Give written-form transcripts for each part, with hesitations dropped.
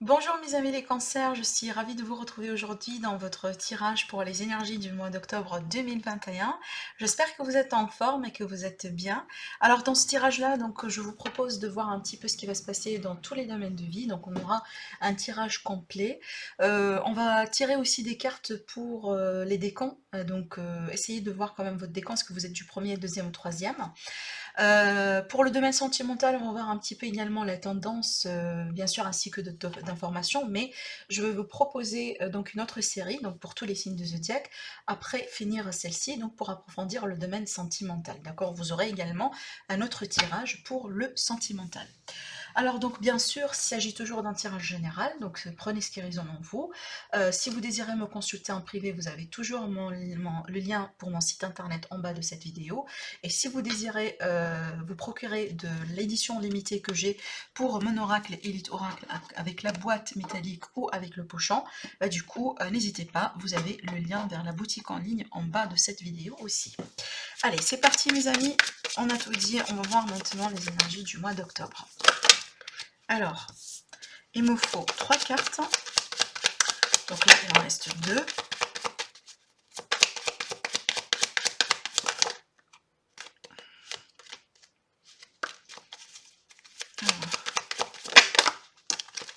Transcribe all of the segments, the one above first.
Bonjour mes amis les cancers, je suis ravie de vous retrouver aujourd'hui dans votre tirage pour les énergies du mois d'octobre 2021. J'espère que vous êtes en forme et que vous êtes bien. Alors dans ce tirage-là, donc je vous propose de voir un petit peu ce qui va se passer dans tous les domaines de vie. Donc on aura un tirage complet. On va tirer aussi des cartes pour les décans. Essayez de voir quand même votre décan, est-ce que vous êtes du premier, deuxième ou troisième. Pour le domaine sentimental, on va voir un petit peu également la tendance, bien sûr, ainsi que d'informations, mais je vais vous proposer donc une autre série, donc pour tous les signes de zodiaque, après finir celle-ci, donc pour approfondir le domaine sentimental. D'accord. Vous aurez également un autre tirage pour le sentimental. Alors donc bien sûr, il s'agit toujours d'un tirage général, donc prenez ce qui résonne en vous. Si vous désirez me consulter en privé, vous avez toujours le lien pour mon site internet en bas de cette vidéo. Et si vous désirez vous procurer de l'édition limitée que j'ai pour mon oracle Elite Oracle avec la boîte métallique ou avec le pochon, bah, du coup, n'hésitez pas, vous avez le lien vers la boutique en ligne en bas de cette vidéo aussi. Allez, c'est parti mes amis, on a tout dit, on va voir maintenant les énergies du mois d'octobre. Alors, il me faut 3 cartes. Donc là, il en reste 2.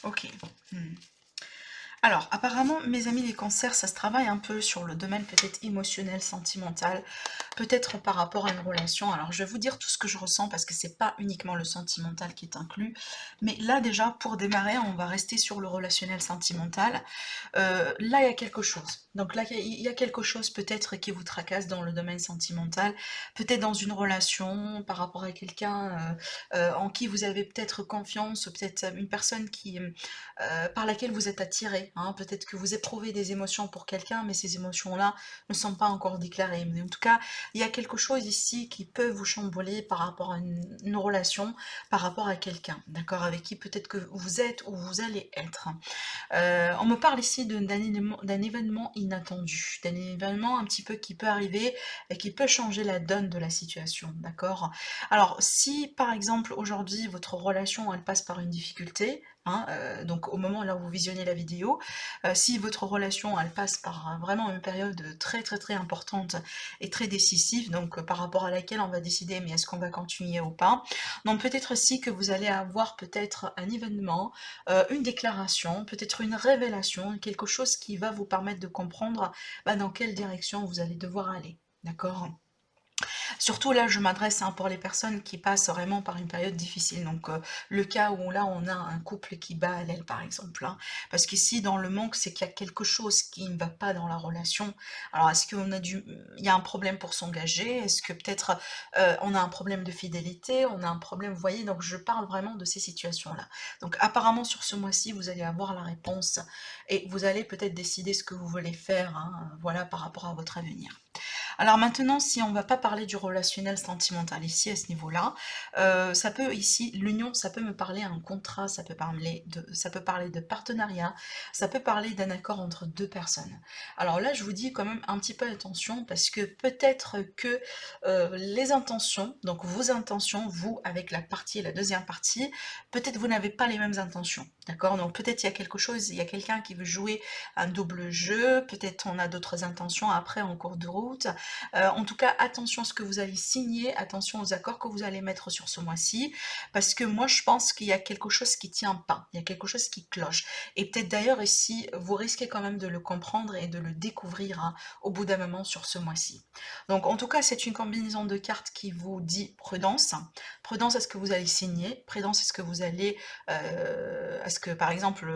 Ok. Alors, apparemment, mes amis les cancers, ça se travaille un peu sur le domaine peut-être émotionnel, sentimental, peut-être par rapport à une relation. Alors, je vais vous dire tout ce que je ressens parce que c'est pas uniquement le sentimental qui est inclus. Mais là, déjà, pour démarrer, on va rester sur le relationnel sentimental. Là, il y a quelque chose. Donc là, il y a quelque chose peut-être qui vous tracasse dans le domaine sentimental, peut-être dans une relation par rapport à quelqu'un en qui vous avez peut-être confiance, peut-être une personne par laquelle vous êtes attiré. Hein. Peut-être que vous éprouvez des émotions pour quelqu'un, mais ces émotions-là ne sont pas encore déclarées. Mais en tout cas, il y a quelque chose ici qui peut vous chambouler par rapport à une relation, par rapport à quelqu'un, d'accord, avec qui peut-être que vous êtes ou vous allez être. On me parle ici d'un événement inattendu, d'un événement un petit peu qui peut arriver et qui peut changer la donne de la situation, d'accord. Alors, si par exemple aujourd'hui votre relation elle passe par une difficulté, hein, donc au moment là où vous visionnez la vidéo, si votre relation elle passe par vraiment une période très très très importante et très décisive, donc par rapport à laquelle on va décider mais est-ce qu'on va continuer ou pas, donc peut-être aussi que vous allez avoir peut-être un événement, une déclaration, peut-être une révélation, quelque chose qui va vous permettre de comprendre dans quelle direction vous allez devoir aller. D'accord. Surtout là, je m'adresse pour les personnes qui passent vraiment par une période difficile. Donc le cas où là, on a un couple qui bat à l'aile, par exemple. Hein. Parce qu'ici, dans le manque, c'est qu'il y a quelque chose qui ne va pas dans la relation. Alors, est-ce qu'on a il y a un problème pour s'engager? Est-ce que peut-être on a un problème de fidélité? On a un problème, vous voyez? Donc, je parle vraiment de ces situations-là. Donc, apparemment, sur ce mois-ci, vous allez avoir la réponse et vous allez peut-être décider ce que vous voulez faire, hein, voilà, par rapport à votre avenir. Alors maintenant, si on ne va pas parler du relationnel sentimental ici à ce niveau-là, ça peut ici, l'union, ça peut me parler un contrat, ça peut parler de partenariat, ça peut parler d'un accord entre deux personnes. Alors là, je vous dis quand même un petit peu attention parce que peut-être que les intentions, donc vos intentions, vous avec la partie et la deuxième partie, peut-être vous n'avez pas les mêmes intentions, d'accord. Donc peut-être il y a quelque chose, il y a quelqu'un qui veut jouer un double jeu, peut-être on a d'autres intentions après en cours de route. En tout cas, attention à ce que vous allez signer, attention aux accords que vous allez mettre sur ce mois-ci, parce que moi je pense qu'il y a quelque chose qui tient pas, il y a quelque chose qui cloche. Et peut-être d'ailleurs ici, vous risquez quand même de le comprendre et de le découvrir hein, au bout d'un moment sur ce mois-ci. Donc en tout cas, c'est une combinaison de cartes qui vous dit prudence. Prudence à ce que vous allez signer, prudence à ce que vous allez, à ce que par exemple,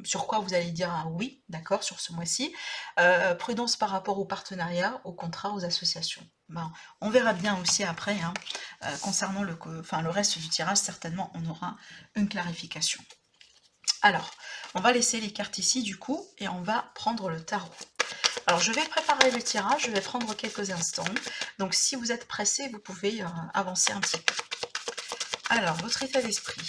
sur quoi vous allez dire un oui, d'accord, sur ce mois-ci. Prudence par rapport aux partenariats, aux contrats, aux associations. Ben, on verra bien aussi après, hein, concernant le reste du tirage, certainement on aura une clarification. Alors, on va laisser les cartes ici du coup, et on va prendre le tarot. Alors, je vais préparer le tirage, je vais prendre quelques instants. Donc, si vous êtes pressé, vous pouvez avancer un petit peu. Alors, votre état d'esprit.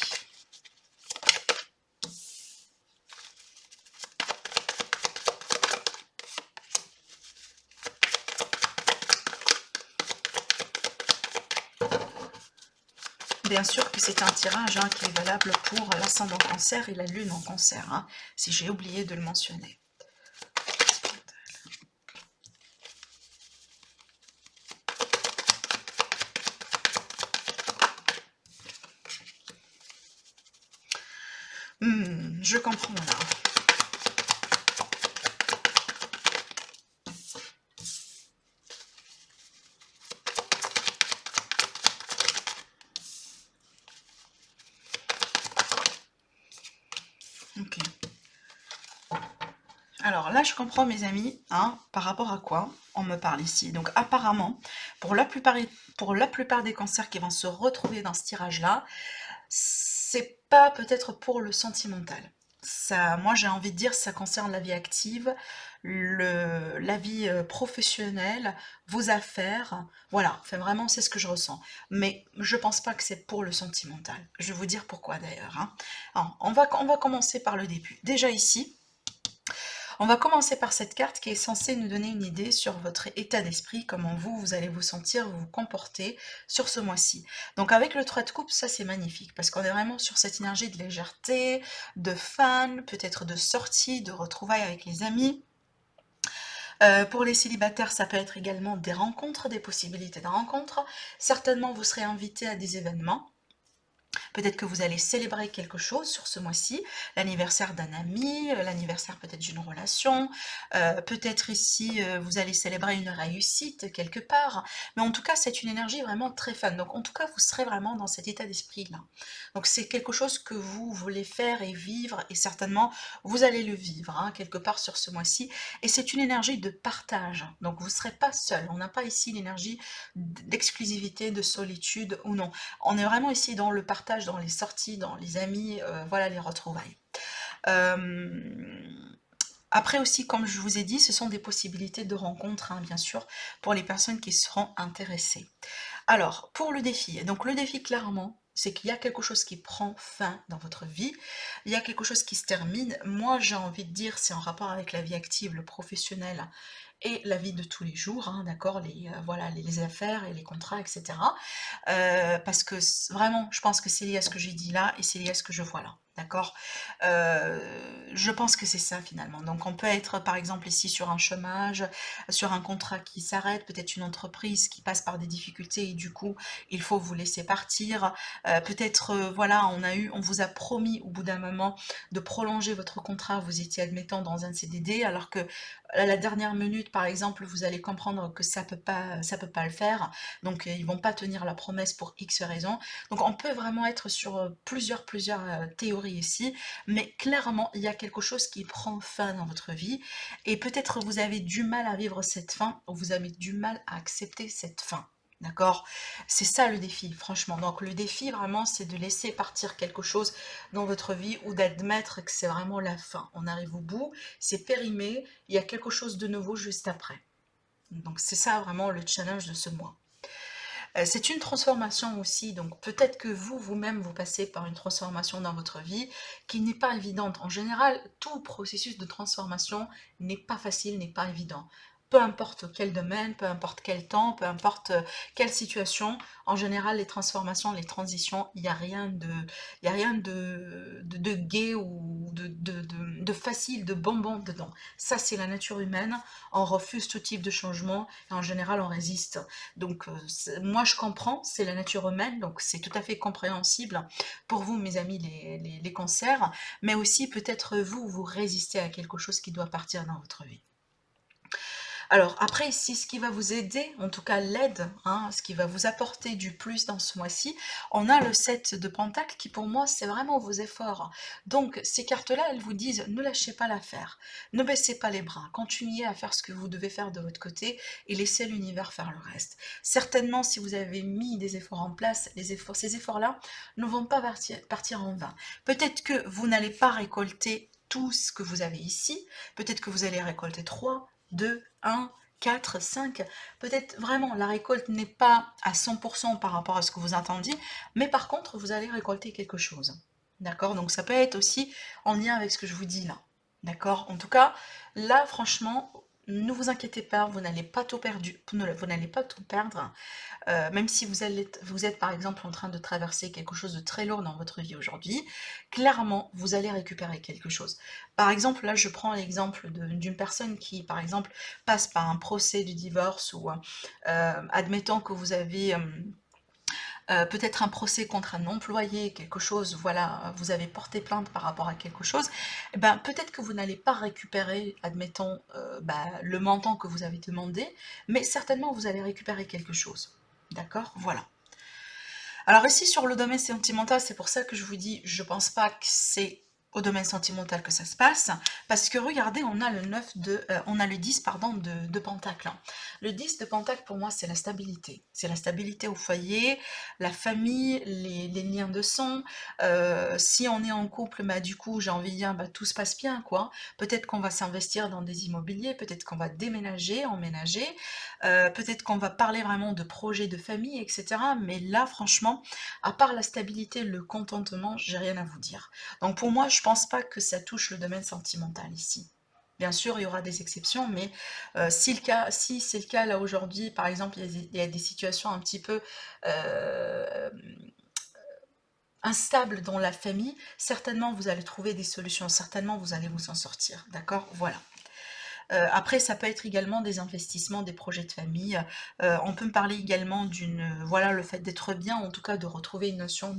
bien sûr que c'est un tirage hein, qui est valable pour l'ascendant cancer et la lune en cancer, hein, si j'ai oublié de le mentionner. Je comprends là. Ok. Alors là, je comprends mes amis, hein, par rapport à quoi on me parle ici. Donc apparemment, pour la plupart des cancers qui vont se retrouver dans ce tirage-là, c'est pas peut-être pour le sentimental. Ça, moi j'ai envie de dire, ça concerne la vie active, la vie professionnelle, vos affaires, voilà, enfin vraiment c'est ce que je ressens. Mais je pense pas que c'est pour le sentimental. Je vais vous dire pourquoi d'ailleurs, hein. Alors, on va commencer par le début. Déjà ici, on va commencer par cette carte qui est censée nous donner une idée sur votre état d'esprit, comment vous allez vous sentir, vous comporter sur ce mois-ci. Donc avec le 3 de coupe, ça c'est magnifique, parce qu'on est vraiment sur cette énergie de légèreté, de fun, peut-être de sortie, de retrouvailles avec les amis. Pour les célibataires, ça peut être également des rencontres, des possibilités de rencontres. Certainement, vous serez invité à des événements. Peut-être que vous allez célébrer quelque chose sur ce mois-ci, l'anniversaire d'un ami, l'anniversaire peut-être d'une relation, peut-être ici vous allez célébrer une réussite quelque part, mais en tout cas c'est une énergie vraiment très fun, donc en tout cas vous serez vraiment dans cet état d'esprit-là. Donc c'est quelque chose que vous voulez faire et vivre, et certainement vous allez le vivre hein, quelque part sur ce mois-ci, et c'est une énergie de partage, donc vous ne serez pas seul, on n'a pas ici l'énergie d'exclusivité, de solitude ou non. On est vraiment ici dans le partage, dans les sorties, dans les amis, voilà les retrouvailles. Après aussi, comme je vous ai dit, ce sont des possibilités de rencontres, hein, bien sûr, pour les personnes qui seront intéressées. Alors, pour le défi, donc le défi clairement, c'est qu'il y a quelque chose qui prend fin dans votre vie, il y a quelque chose qui se termine. Moi, j'ai envie de dire, c'est en rapport avec la vie active, le professionnel et la vie de tous les jours, hein, d'accord, voilà, les affaires et les contrats, etc. Parce que vraiment, je pense que c'est lié à ce que j'ai dit là et c'est lié à ce que je vois là. D'accord. Je pense que c'est ça finalement. Donc on peut être par exemple ici sur un chômage, sur un contrat qui s'arrête, peut-être une entreprise qui passe par des difficultés et du coup il faut vous laisser partir. Peut-être voilà, on vous a promis au bout d'un moment de prolonger votre contrat, vous étiez admettant dans un CDD alors que à la dernière minute par exemple vous allez comprendre que ça peut pas le faire, donc ils vont pas tenir la promesse pour X raisons. Donc on peut vraiment être sur plusieurs théories ici, mais clairement il y a quelque chose qui prend fin dans votre vie et peut-être vous avez du mal à vivre cette fin ou vous avez du mal à accepter cette fin. D'accord? C'est ça le défi, franchement. Donc le défi vraiment c'est de laisser partir quelque chose dans votre vie ou d'admettre que c'est vraiment la fin. On arrive au bout, c'est périmé, il y a quelque chose de nouveau juste après. Donc c'est ça vraiment le challenge de ce mois. C'est une transformation aussi, donc peut-être que vous-même, vous passez par une transformation dans votre vie qui n'est pas évidente. En général, tout processus de transformation n'est pas facile, n'est pas évident. Peu importe quel domaine, peu importe quel temps, peu importe quelle situation, en général, les transformations, les transitions, il n'y a rien de gai ou de facile, de bonbon dedans. Ça, c'est la nature humaine. On refuse tout type de changement et en général, on résiste. Donc moi je comprends, c'est la nature humaine, donc c'est tout à fait compréhensible pour vous mes amis les cancers, mais aussi peut-être vous résistez à quelque chose qui doit partir dans votre vie. Alors après ici, ce qui va vous aider, en tout cas l'aide, hein, ce qui va vous apporter du plus dans ce mois-ci, on a le 7 de Pentacle qui pour moi c'est vraiment vos efforts. Donc ces cartes-là, elles vous disent ne lâchez pas l'affaire, ne baissez pas les bras, continuez à faire ce que vous devez faire de votre côté et laissez l'univers faire le reste. Certainement si vous avez mis des efforts en place, ces efforts-là ne vont pas partir en vain. Peut-être que vous n'allez pas récolter tout ce que vous avez ici, peut-être que vous allez récolter 3, 2, 1, 4, 5. Peut-être vraiment la récolte n'est pas à 100% par rapport à ce que vous attendiez, mais par contre vous allez récolter quelque chose. D'accord? Donc ça peut être aussi en lien avec ce que je vous dis là. D'accord? En tout cas, là franchement, ne vous inquiétez pas, vous n'allez pas tout perdu, vous n'allez pas tout perdre. Même si vous êtes par exemple en train de traverser quelque chose de très lourd dans votre vie aujourd'hui, clairement, vous allez récupérer quelque chose. Par exemple, là, je prends l'exemple d'une personne qui, par exemple, passe par un procès du divorce ou admettons que vous avez peut-être un procès contre un employé, quelque chose, voilà, vous avez porté plainte par rapport à quelque chose, eh ben, peut-être que vous n'allez pas récupérer, admettons, le montant que vous avez demandé, mais certainement vous allez récupérer quelque chose. D'accord? Voilà. Alors ici, sur le domaine sentimental, c'est pour ça que je vous dis, je pense pas que c'est au domaine sentimental que ça se passe, parce que regardez, on a on a le 10, pardon, de Pentacle. Le 10 de Pentacle, pour moi, c'est la stabilité. C'est la stabilité au foyer, la famille, les liens de sang. Si on est en couple, bah, du coup, j'ai envie de dire, bah, tout se passe bien, quoi. Peut-être qu'on va s'investir dans des immobiliers, peut-être qu'on va déménager, emménager, peut-être qu'on va parler vraiment de projets de famille, etc. Mais là, franchement, à part la stabilité, le contentement, j'ai rien à vous dire. Donc pour moi, je pense pas que ça touche le domaine sentimental ici. Bien sûr, il y aura des exceptions, mais si c'est le cas là aujourd'hui, par exemple, il y a des situations un petit peu instables dans la famille, certainement vous allez trouver des solutions, certainement vous allez vous en sortir, d'accord? Voilà. Après, ça peut être également des investissements, des projets de famille. On peut me parler également voilà, le fait d'être bien, en tout cas de retrouver une notion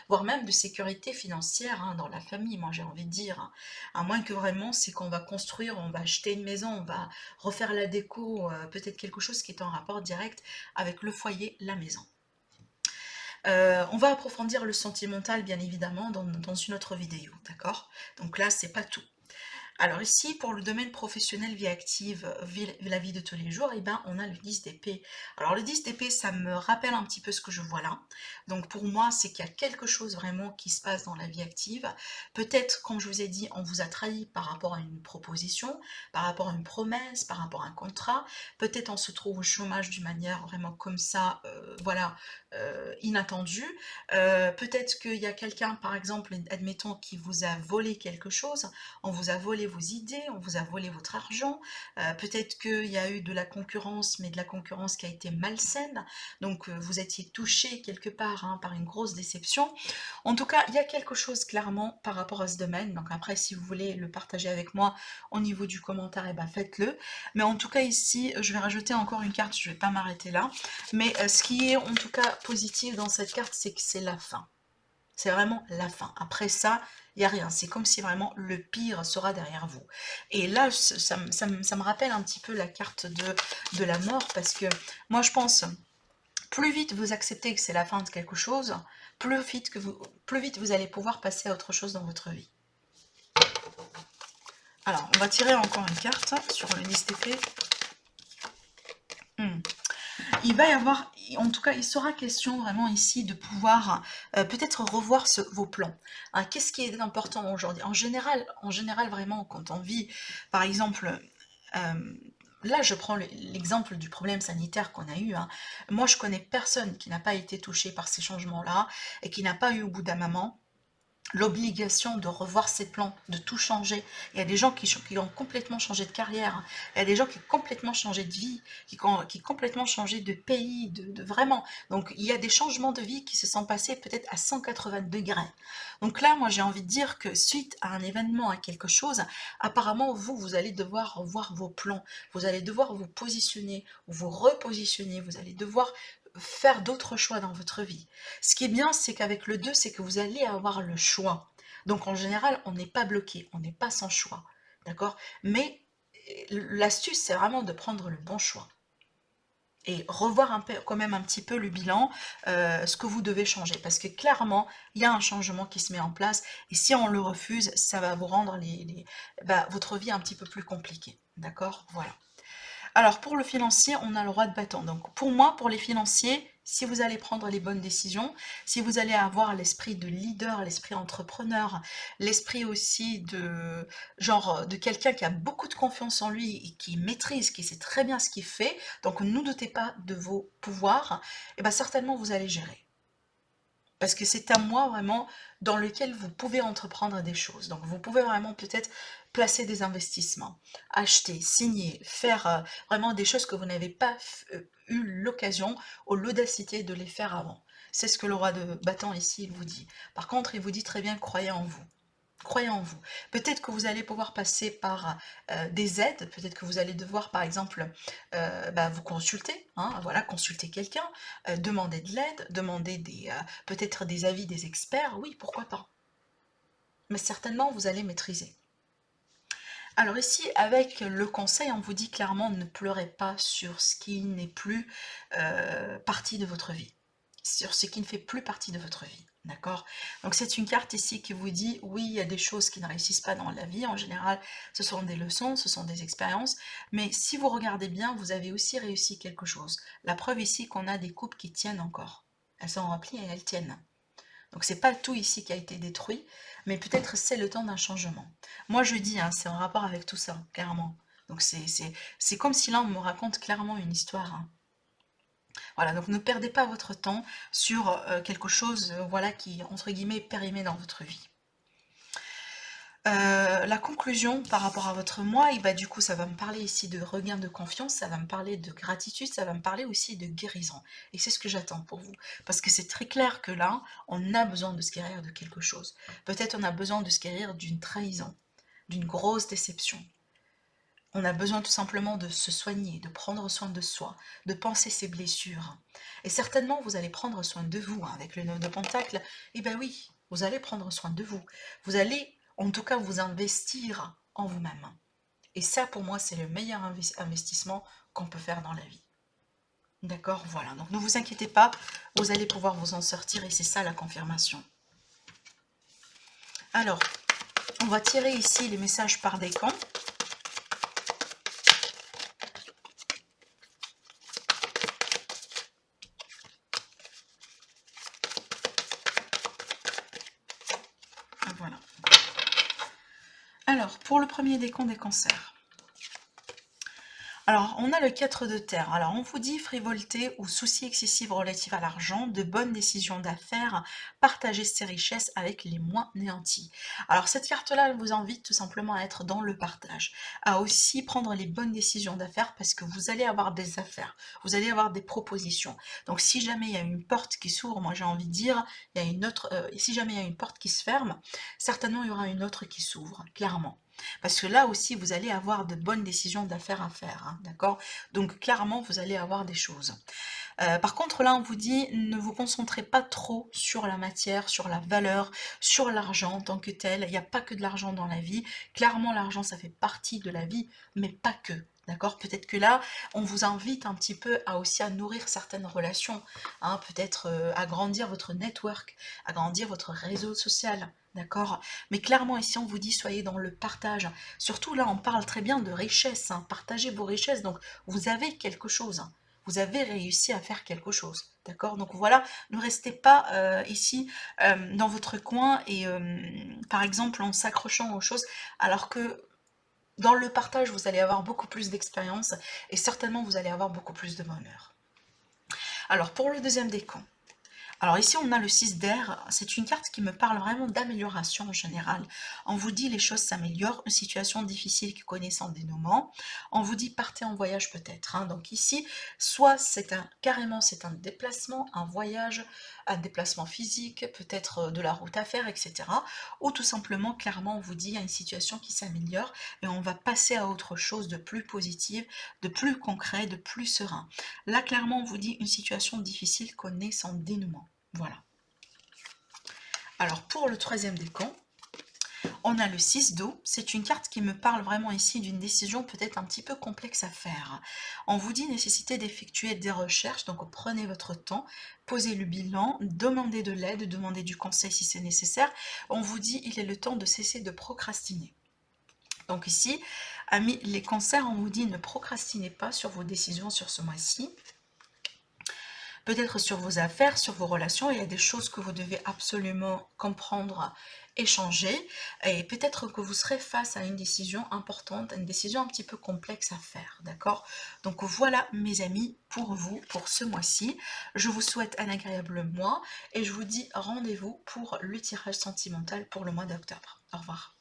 voire même de sécurité financière hein, dans la famille, moi j'ai envie de dire. Hein. À moins que vraiment, c'est qu'on va construire, on va acheter une maison, on va refaire la déco, peut-être quelque chose qui est en rapport direct avec le foyer, la maison. On va approfondir le sentimental, bien évidemment, dans une autre vidéo, d'accord? Donc là, c'est pas tout. Alors ici, pour le domaine professionnel, vie active, la vie de tous les jours, eh ben, on a le 10 d'épée. Alors le 10 d'épée, ça me rappelle un petit peu ce que je vois là. Donc pour moi, c'est qu'il y a quelque chose vraiment qui se passe dans la vie active. Peut-être, comme je vous ai dit, on vous a trahi par rapport à une proposition, par rapport à une promesse, par rapport à un contrat. Peut-être on se trouve au chômage d'une manière vraiment comme ça, voilà, inattendue. Peut-être qu'il y a quelqu'un, par exemple, admettons, qui vous a volé quelque chose, on vous a volé vos idées, on vous a volé votre argent, peut-être qu'il y a eu de la concurrence, mais de la concurrence qui a été malsaine, donc vous étiez touché quelque part hein, par une grosse déception. En tout cas, il y a quelque chose clairement par rapport à ce domaine, donc après si vous voulez le partager avec moi au niveau du commentaire, eh ben, faites-le. Mais en tout cas ici, je vais rajouter encore une carte, je ne vais pas m'arrêter là, mais ce qui est en tout cas positif dans cette carte, c'est que c'est la fin. C'est vraiment la fin. Après ça, il n'y a rien. C'est comme si vraiment le pire sera derrière vous. Et là, ça me rappelle un petit peu la carte de la mort parce que moi, je pense, plus vite vous acceptez que c'est la fin de quelque chose, plus vite vous allez pouvoir passer à autre chose dans votre vie. Alors, on va tirer encore une carte sur le 10 d'épée. Il va y avoir, en tout cas, il sera question vraiment ici de pouvoir peut-être revoir vos plans. Hein, qu'est-ce qui est important aujourd'hui? En général, vraiment, quand on vit, par exemple, là, je prends l'exemple du problème sanitaire qu'on a eu. Hein. Moi, je connais personne qui n'a pas été touché par ces changements-là et qui n'a pas eu au bout d'un moment l'obligation de revoir ses plans, de tout changer. Il y a des gens qui ont complètement changé de carrière, il y a des gens qui ont complètement changé de vie, qui ont complètement changé de pays, vraiment. Donc il y a des changements de vie qui se sont passés peut-être à 180 degrés. Donc là, moi j'ai envie de dire que suite à un événement, à quelque chose, apparemment vous allez devoir revoir vos plans, vous allez devoir vous positionner, vous repositionner, vous allez devoir faire d'autres choix dans votre vie. Ce qui est bien, c'est qu'avec le 2, c'est que vous allez avoir le choix. Donc en général, on n'est pas bloqué, on n'est pas sans choix. D'accord? Mais l'astuce, c'est vraiment de prendre le bon choix. Et revoir quand même un petit peu le bilan, ce que vous devez changer. Parce que clairement, il y a un changement qui se met en place. Et si on le refuse, ça va vous rendre votre vie un petit peu plus compliquée. D'accord? Voilà. Alors pour le financier, on a le roi de bâton. Donc pour moi, pour les financiers, si vous allez prendre les bonnes décisions, si vous allez avoir l'esprit de leader, l'esprit entrepreneur, l'esprit aussi de quelqu'un qui a beaucoup de confiance en lui et qui maîtrise, qui sait très bien ce qu'il fait, donc ne doutez pas de vos pouvoirs, et bien certainement vous allez gérer. parce que c'est un mois vraiment dans lequel vous pouvez entreprendre des choses. Donc vous pouvez vraiment peut-être placer des investissements, acheter, signer, faire vraiment des choses que vous n'avez pas eu l'occasion ou l'audacité de les faire avant. C'est ce que le roi de bâton ici, il vous dit. Par contre, il vous dit très bien, croyez en vous. Croyez en vous. Peut-être que vous allez pouvoir passer par des aides, peut-être que vous allez devoir, par exemple, vous consulter, hein, voilà, consulter quelqu'un, demander de l'aide, demander peut-être des avis des experts, oui, pourquoi pas. Mais certainement, vous allez maîtriser. Alors ici, avec le conseil, on vous dit clairement, ne pleurez pas sur ce qui n'est plus partie de votre vie, sur ce qui ne fait plus partie de votre vie. D'accord? Donc c'est une carte ici qui vous dit, oui, il y a des choses qui ne réussissent pas dans la vie. En général, ce sont des leçons, ce sont des expériences. Mais si vous regardez bien, vous avez aussi réussi quelque chose. La preuve ici qu'on a des coupes qui tiennent encore. Elles sont remplies et elles tiennent. Donc c'est pas tout ici qui a été détruit, mais peut-être c'est le temps d'un changement. Moi je dis, hein, c'est en rapport avec tout ça, clairement. Donc c'est comme si là on me raconte clairement une histoire, hein. Voilà, donc ne perdez pas votre temps sur quelque chose voilà, qui, entre guillemets, est périmé dans votre vie. La conclusion par rapport à votre moi, et bah, du coup, ça va me parler ici de regain de confiance, ça va me parler de gratitude, ça va me parler aussi de guérison. Et c'est ce que j'attends pour vous. Parce que c'est très clair que là, on a besoin de se guérir de quelque chose. Peut-être on a besoin de se guérir d'une trahison, d'une grosse déception. On a besoin tout simplement de se soigner, de prendre soin de soi, de penser ses blessures. Et certainement, vous allez prendre soin de vous, hein, avec le 9 de Pentacle. Eh bien oui, vous allez prendre soin de vous. Vous allez, en tout cas, vous investir en vous-même. Et ça, pour moi, c'est le meilleur investissement qu'on peut faire dans la vie. D'accord? Voilà. Donc ne vous inquiétez pas, vous allez pouvoir vous en sortir et c'est ça la confirmation. Alors, on va tirer ici les messages par décan. Voilà. Alors, pour le premier décompte des cancers. Alors, on a le 4 de terre. Alors, on vous dit frivolité ou soucis excessifs relatifs à l'argent, de bonnes décisions d'affaires, partager ses richesses avec les moins néantis. Alors, cette carte-là, elle vous invite tout simplement à être dans le partage, à aussi prendre les bonnes décisions d'affaires parce que vous allez avoir des affaires, vous allez avoir des propositions. Donc, si jamais il y a une porte qui s'ouvre, moi j'ai envie de dire, il y a une autre, si jamais il y a une porte qui se ferme, certainement il y aura une autre qui s'ouvre, clairement. Parce que là aussi, vous allez avoir de bonnes décisions d'affaires à faire, hein, d'accord? Donc clairement, vous allez avoir des choses. Par contre, là, on vous dit, ne vous concentrez pas trop sur la matière, sur la valeur, sur l'argent en tant que tel. Il n'y a pas que de l'argent dans la vie. Clairement, l'argent, ça fait partie de la vie, mais pas que. D'accord? Peut-être que là, on vous invite un petit peu à aussi à nourrir certaines relations, hein, peut-être à grandir votre network, à grandir votre réseau social. D'accord? Mais clairement, ici, on vous dit, soyez dans le partage. Surtout, là, on parle très bien de richesse, hein. Partagez vos richesses. Donc, vous avez quelque chose, hein. Vous avez réussi à faire quelque chose. D'accord? Donc voilà, ne restez pas ici dans votre coin et par exemple en s'accrochant aux choses, alors que dans le partage, vous allez avoir beaucoup plus d'expérience et certainement vous allez avoir beaucoup plus de bonheur. Alors pour le deuxième décan, alors ici, on a le 6 d'air. C'est une carte qui me parle vraiment d'amélioration en général. On vous dit les choses s'améliorent, une situation difficile qui connaît son dénouement. On vous dit partez en voyage peut-être, hein. Donc ici, soit carrément c'est un déplacement, un voyage, un déplacement physique, peut-être de la route à faire, etc. Ou tout simplement, clairement, on vous dit il y a une situation qui s'améliore et on va passer à autre chose de plus positive, de plus concret, de plus serein. Là, clairement, on vous dit une situation difficile connaît son dénouement. Voilà. Alors pour le troisième décan, on a le 6 d'eau. C'est une carte qui me parle vraiment ici d'une décision peut-être un petit peu complexe à faire. On vous dit nécessité d'effectuer des recherches, donc prenez votre temps, posez le bilan, demandez de l'aide, demandez du conseil si c'est nécessaire. On vous dit il est le temps de cesser de procrastiner. Donc ici, amis les cancers, on vous dit ne procrastinez pas sur vos décisions sur ce mois-ci. Peut-être sur vos affaires, sur vos relations, il y a des choses que vous devez absolument comprendre échanger et peut-être que vous serez face à une décision importante, une décision un petit peu complexe à faire, d'accord? Donc voilà mes amis pour vous, pour ce mois-ci. Je vous souhaite un agréable mois et je vous dis rendez-vous pour le tirage sentimental pour le mois d'octobre. Au revoir.